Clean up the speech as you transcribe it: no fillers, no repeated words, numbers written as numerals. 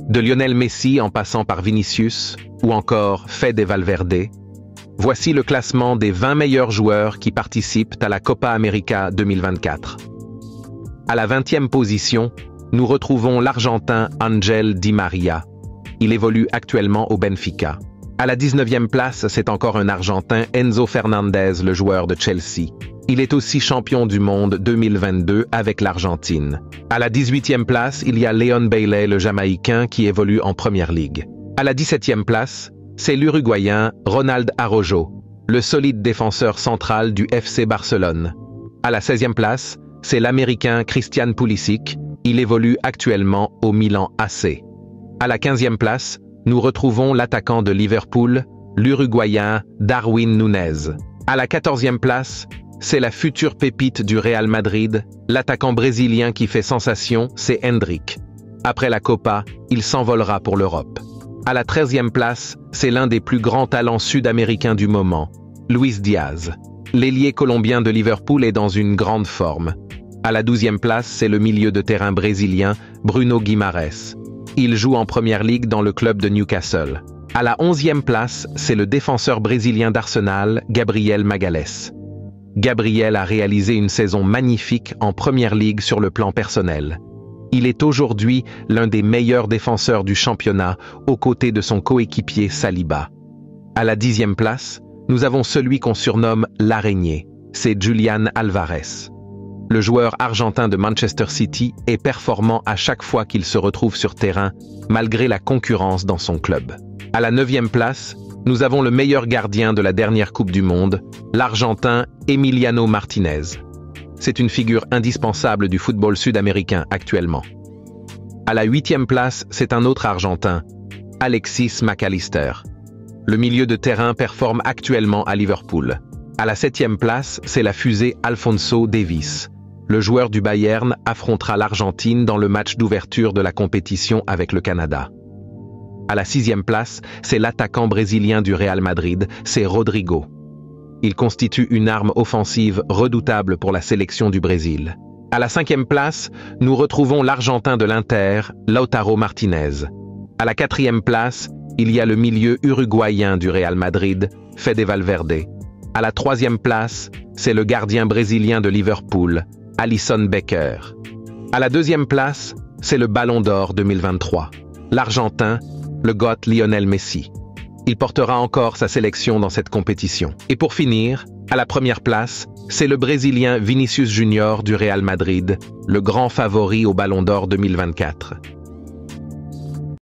De Lionel Messi en passant par Vinicius ou encore Fede Valverde, voici le classement des 20 meilleurs joueurs qui participent à la Copa América 2024. À la 20e position, nous retrouvons l'Argentin Ángel Di María. Il évolue actuellement au Benfica. À la 19e place, c'est encore un Argentin, Enzo Fernandez, le joueur de Chelsea. Il est aussi champion du monde 2022 avec l'Argentine. À la 18e place, il y a Leon Bailey, le Jamaïcain, qui évolue en Première Ligue. À la 17e place, c'est l'Uruguayen Ronald Araujo, le solide défenseur central du FC Barcelone. À la 16e place, c'est l'Américain Christian Pulisic. Il évolue actuellement au Milan AC. À la 15e place, nous retrouvons l'attaquant de Liverpool, l'Uruguayen Darwin Núñez. À la 14e place, c'est la future pépite du Real Madrid, l'attaquant brésilien qui fait sensation, c'est Endrick. Après la Copa, il s'envolera pour l'Europe. À la 13e place, c'est l'un des plus grands talents sud-américains du moment, Luis Diaz. L'ailier colombien de Liverpool est dans une grande forme. À la 12e place, c'est le milieu de terrain brésilien, Bruno Guimarães. Il joue en Première Ligue dans le club de Newcastle. À la 11e place, c'est le défenseur brésilien d'Arsenal, Gabriel Magalhães. Gabriel a réalisé une saison magnifique en Première Ligue sur le plan personnel. Il est aujourd'hui l'un des meilleurs défenseurs du championnat, aux côtés de son coéquipier Saliba. À la 10e place, nous avons celui qu'on surnomme l'araignée, c'est Julián Álvarez. Le joueur argentin de Manchester City est performant à chaque fois qu'il se retrouve sur terrain, malgré la concurrence dans son club. À la 9e place, nous avons le meilleur gardien de la dernière Coupe du Monde, l'Argentin Emiliano Martinez. C'est une figure indispensable du football sud-américain actuellement. À la 8e place, c'est un autre Argentin, Alexis McAllister. Le milieu de terrain performe actuellement à Liverpool. À la 7e place, c'est la fusée Alphonso Davies. Le joueur du Bayern affrontera l'Argentine dans le match d'ouverture de la compétition avec le Canada. À la 6e place, c'est l'attaquant brésilien du Real Madrid, c'est Rodrigo. Il constitue une arme offensive redoutable pour la sélection du Brésil. À la 5e place, nous retrouvons l'Argentin de l'Inter, Lautaro Martinez. À la 4e place, il y a le milieu uruguayen du Real Madrid, Fede Valverde. À la 3e place, c'est le gardien brésilien de Liverpool, Alisson Becker. À la 2e place, c'est le Ballon d'Or 2023. L'Argentin, le GOAT Lionel Messi. Il portera encore sa sélection dans cette compétition. Et pour finir, à la 1re place, c'est le Brésilien Vinicius Junior du Real Madrid, le grand favori au Ballon d'Or 2024.